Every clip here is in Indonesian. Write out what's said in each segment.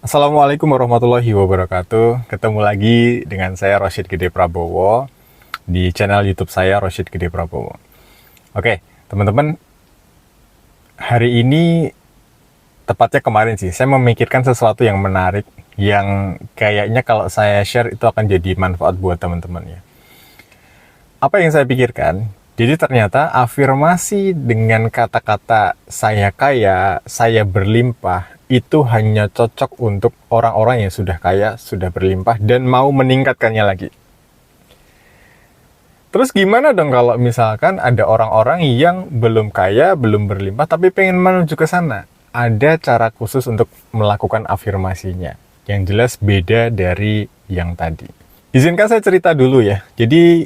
Assalamualaikum warahmatullahi wabarakatuh. Ketemu lagi dengan saya Rosyid Gede Prabowo di channel YouTube saya Rosyid Gede Prabowo. Oke, teman-teman, hari ini tepatnya kemarin sih saya memikirkan sesuatu yang menarik yang kayaknya kalau saya share itu akan jadi manfaat buat teman-teman ya. Apa yang saya pikirkan? Jadi ternyata afirmasi dengan kata-kata saya kaya, saya berlimpah, itu hanya cocok untuk orang-orang yang sudah kaya, sudah berlimpah, dan mau meningkatkannya lagi. Terus gimana dong kalau misalkan ada orang-orang yang belum kaya, belum berlimpah, tapi pengen menuju ke sana? Ada cara khusus untuk melakukan afirmasinya, yang jelas beda dari yang tadi. Izinkan saya cerita dulu ya. Jadi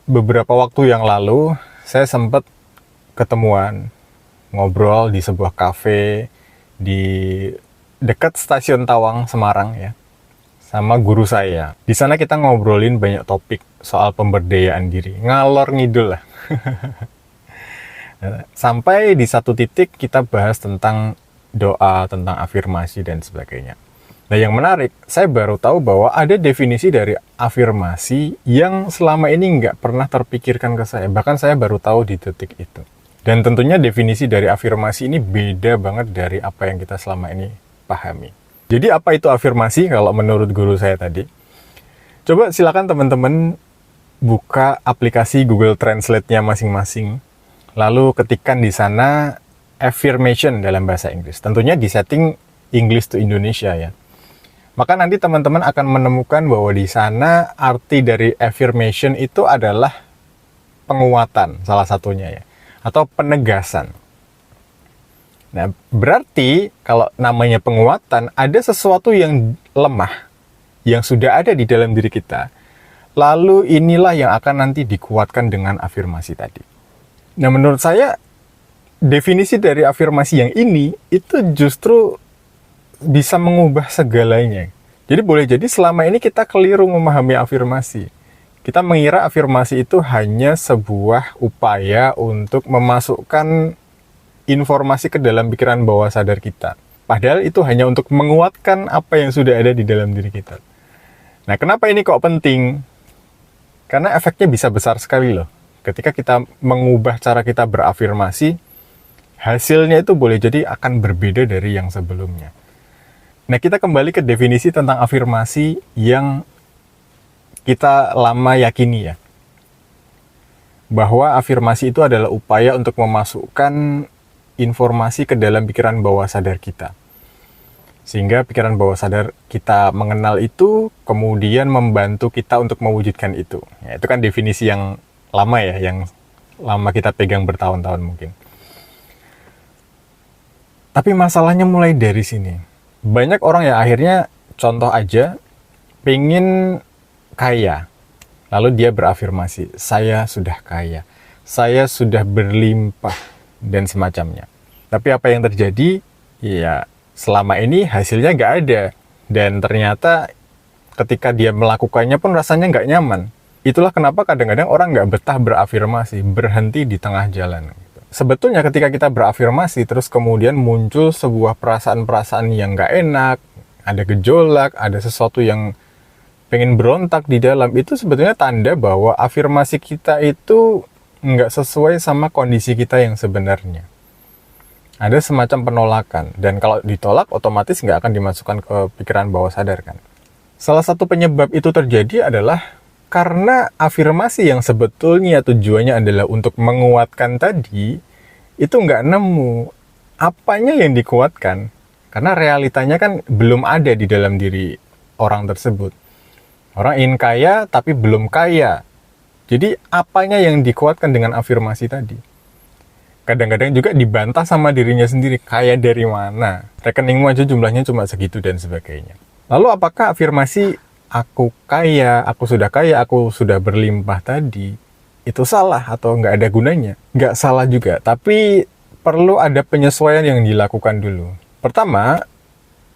beberapa waktu yang lalu saya sempat ketemuan ngobrol di sebuah kafe di dekat stasiun Tawang Semarang ya sama guru saya. Di sana kita ngobrolin banyak topik soal pemberdayaan diri, ngalor ngidul lah. Sampai di satu titik kita bahas tentang doa, tentang afirmasi dan sebagainya. Nah, yang menarik, saya baru tahu bahwa ada definisi dari afirmasi yang selama ini nggak pernah terpikirkan ke saya. Bahkan saya baru tahu di detik itu. Dan tentunya definisi dari afirmasi ini beda banget dari apa yang kita selama ini pahami. Jadi apa itu afirmasi kalau menurut guru saya tadi? Coba silakan teman-teman buka aplikasi Google Translate-nya masing-masing. Lalu ketikkan di sana affirmation dalam bahasa Inggris. Tentunya di setting English to Indonesia ya. Maka nanti teman-teman akan menemukan bahwa di sana arti dari affirmation itu adalah penguatan salah satunya ya, atau penegasan. Nah, berarti kalau namanya penguatan, ada sesuatu yang lemah, yang sudah ada di dalam diri kita. Lalu inilah yang akan nanti dikuatkan dengan afirmasi tadi. Nah, menurut saya, definisi dari afirmasi yang ini, itu justru bisa mengubah segalanya. Jadi boleh jadi selama ini kita keliru memahami afirmasi. Kita mengira afirmasi itu hanya sebuah upaya untuk memasukkan informasi ke dalam pikiran bawah sadar kita. Padahal itu hanya untuk menguatkan apa yang sudah ada di dalam diri kita. Nah, kenapa ini kok penting? Karena efeknya bisa besar sekali loh. Ketika kita mengubah cara kita berafirmasi, hasilnya itu boleh jadi akan berbeda dari yang sebelumnya. Nah, kita kembali ke definisi tentang afirmasi yang kita lama yakini ya. Bahwa afirmasi itu adalah upaya untuk memasukkan informasi ke dalam pikiran bawah sadar kita. Sehingga pikiran bawah sadar kita mengenal itu, kemudian membantu kita untuk mewujudkan itu. Ya, itu kan definisi yang lama ya, yang lama kita pegang bertahun-tahun mungkin. Tapi masalahnya mulai dari sini. Banyak orang yang akhirnya, contoh aja, pengen kaya. Lalu dia berafirmasi, saya sudah kaya, saya sudah berlimpah, dan semacamnya. Tapi apa yang terjadi? Ya, selama ini hasilnya nggak ada. Dan ternyata ketika dia melakukannya pun rasanya nggak nyaman. Itulah kenapa kadang-kadang orang nggak betah berafirmasi, berhenti di tengah jalan. Sebetulnya ketika kita berafirmasi, terus kemudian muncul sebuah perasaan-perasaan yang nggak enak, ada gejolak, ada sesuatu yang pengen berontak di dalam, itu sebetulnya tanda bahwa afirmasi kita itu nggak sesuai sama kondisi kita yang sebenarnya. Ada semacam penolakan, dan kalau ditolak otomatis nggak akan dimasukkan ke pikiran bawah sadar kan. Salah satu penyebab itu terjadi adalah karena afirmasi yang sebetulnya tujuannya adalah untuk menguatkan tadi, itu nggak nemu apanya yang dikuatkan. Karena realitanya kan belum ada di dalam diri orang tersebut. Orang ingin kaya tapi belum kaya. Jadi apanya yang dikuatkan dengan afirmasi tadi? Kadang-kadang juga dibantah sama dirinya sendiri. Kaya dari mana? Rekeningmu aja jumlahnya cuma segitu dan sebagainya. Lalu apakah afirmasi aku kaya, aku sudah berlimpah tadi, itu salah atau nggak ada gunanya? Nggak salah juga, tapi perlu ada penyesuaian yang dilakukan dulu. Pertama,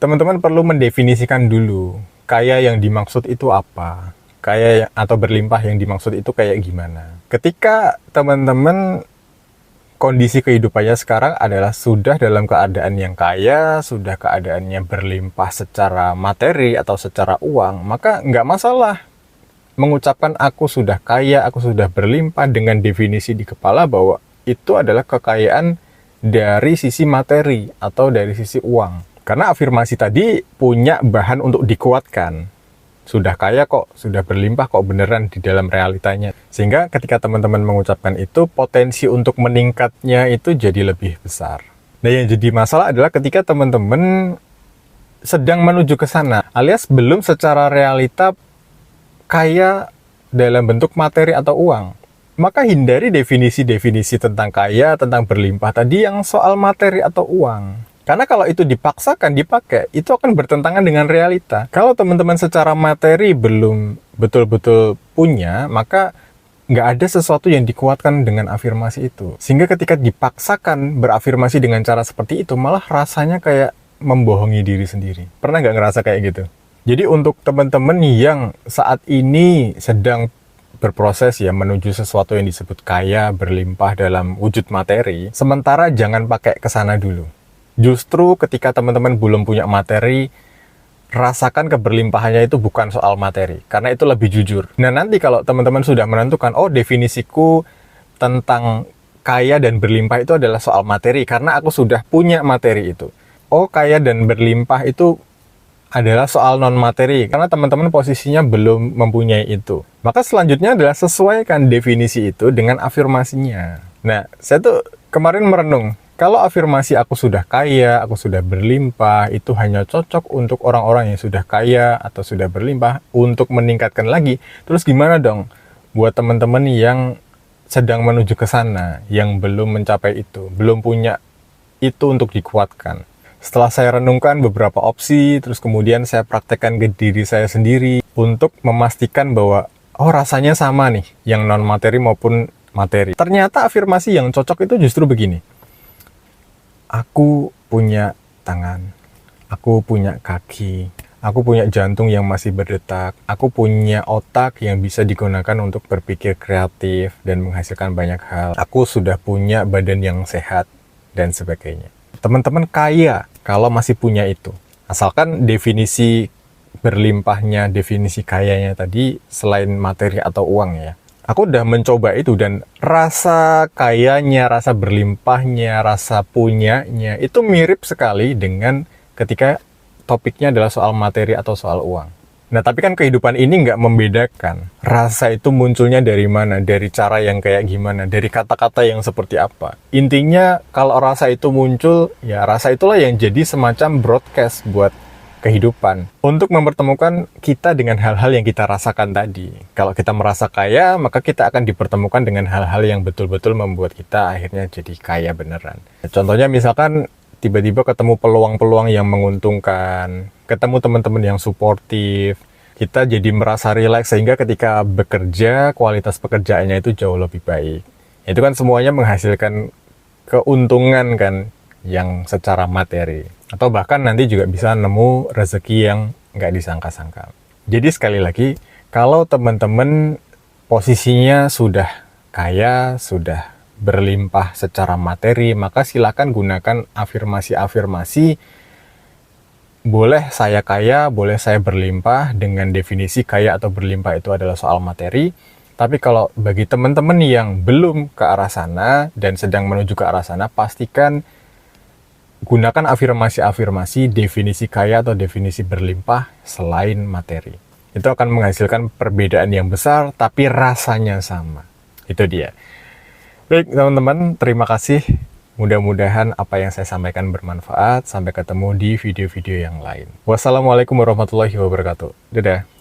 teman-teman perlu mendefinisikan dulu, kaya yang dimaksud itu apa? Kaya atau berlimpah yang dimaksud itu kayak gimana? Ketika teman-teman kondisi kehidupannya sekarang adalah sudah dalam keadaan yang kaya, sudah keadaannya berlimpah secara materi atau secara uang, maka nggak masalah mengucapkan aku sudah kaya, aku sudah berlimpah dengan definisi di kepala bahwa itu adalah kekayaan dari sisi materi atau dari sisi uang. Karena afirmasi tadi punya bahan untuk dikuatkan. Sudah kaya kok, sudah berlimpah kok beneran di dalam realitanya. Sehingga ketika teman-teman mengucapkan itu, potensi untuk meningkatnya itu jadi lebih besar. Nah, yang jadi masalah adalah ketika teman-teman sedang menuju ke sana, alias belum secara realita kaya dalam bentuk materi atau uang. Maka hindari definisi-definisi tentang kaya, tentang berlimpah tadi yang soal materi atau uang. Karena kalau itu dipaksakan dipakai, itu akan bertentangan dengan realita. Kalau teman-teman secara materi belum betul-betul punya, maka nggak ada sesuatu yang dikuatkan dengan afirmasi itu. Sehingga ketika dipaksakan berafirmasi dengan cara seperti itu, malah rasanya kayak membohongi diri sendiri. Pernah nggak ngerasa kayak gitu? Jadi untuk teman-teman yang saat ini sedang berproses ya menuju sesuatu yang disebut kaya, berlimpah dalam wujud materi, sementara jangan pakai kesana dulu. Justru ketika teman-teman belum punya materi, rasakan keberlimpahannya itu bukan soal materi, karena itu lebih jujur. Nah, nanti kalau teman-teman sudah menentukan, oh definisiku tentang kaya dan berlimpah itu adalah soal materi, karena aku sudah punya materi itu. Oh, kaya dan berlimpah itu adalah soal non-materi, karena teman-teman posisinya belum mempunyai itu. Maka selanjutnya adalah sesuaikan definisi itu dengan afirmasinya. Nah, saya tuh kemarin merenung, kalau afirmasi aku sudah kaya, aku sudah berlimpah, itu hanya cocok untuk orang-orang yang sudah kaya atau sudah berlimpah untuk meningkatkan lagi. Terus gimana dong buat teman-teman yang sedang menuju ke sana, yang belum mencapai itu, belum punya itu untuk dikuatkan? Setelah saya renungkan beberapa opsi, terus kemudian saya praktekkan ke diri saya sendiri untuk memastikan bahwa, oh rasanya sama nih, yang non-materi maupun materi. Ternyata afirmasi yang cocok itu justru begini. Aku punya tangan, aku punya kaki, aku punya jantung yang masih berdetak, aku punya otak yang bisa digunakan untuk berpikir kreatif dan menghasilkan banyak hal. Aku sudah punya badan yang sehat, dan sebagainya. Teman-teman kaya kalau masih punya itu. Asalkan definisi berlimpahnya, definisi kayanya tadi selain materi atau uang ya. Aku udah mencoba itu dan rasa kayanya, rasa berlimpahnya, rasa punyanya itu mirip sekali dengan ketika topiknya adalah soal materi atau soal uang. Nah, tapi kan kehidupan ini nggak membedakan. Rasa itu munculnya dari mana, dari cara yang kayak gimana, dari kata-kata yang seperti apa. Intinya kalau rasa itu muncul, ya rasa itulah yang jadi semacam broadcast buat kehidupan untuk mempertemukan kita dengan hal-hal yang kita rasakan tadi. Kalau kita merasa kaya, maka kita akan dipertemukan dengan hal-hal yang betul-betul membuat kita akhirnya jadi kaya beneran. Contohnya misalkan tiba-tiba ketemu peluang-peluang yang menguntungkan, ketemu teman-teman yang suportif, kita jadi merasa rileks sehingga ketika bekerja, kualitas pekerjaannya itu jauh lebih baik. Itu kan semuanya menghasilkan keuntungan kan, yang secara materi. Atau bahkan nanti juga bisa nemu rezeki yang nggak disangka-sangka. Jadi sekali lagi, kalau teman-teman posisinya sudah kaya, sudah berlimpah secara materi, maka silakan gunakan afirmasi-afirmasi boleh saya kaya, boleh saya berlimpah, dengan definisi kaya atau berlimpah itu adalah soal materi. Tapi kalau bagi teman-teman yang belum ke arah sana dan sedang menuju ke arah sana, pastikan gunakan afirmasi-afirmasi definisi kaya atau definisi berlimpah selain materi. Itu akan menghasilkan perbedaan yang besar, tapi rasanya sama. Itu dia. Baik teman-teman, terima kasih. Mudah-mudahan apa yang saya sampaikan bermanfaat. Sampai ketemu di video-video yang lain. Wassalamualaikum warahmatullahi wabarakatuh. Dadah.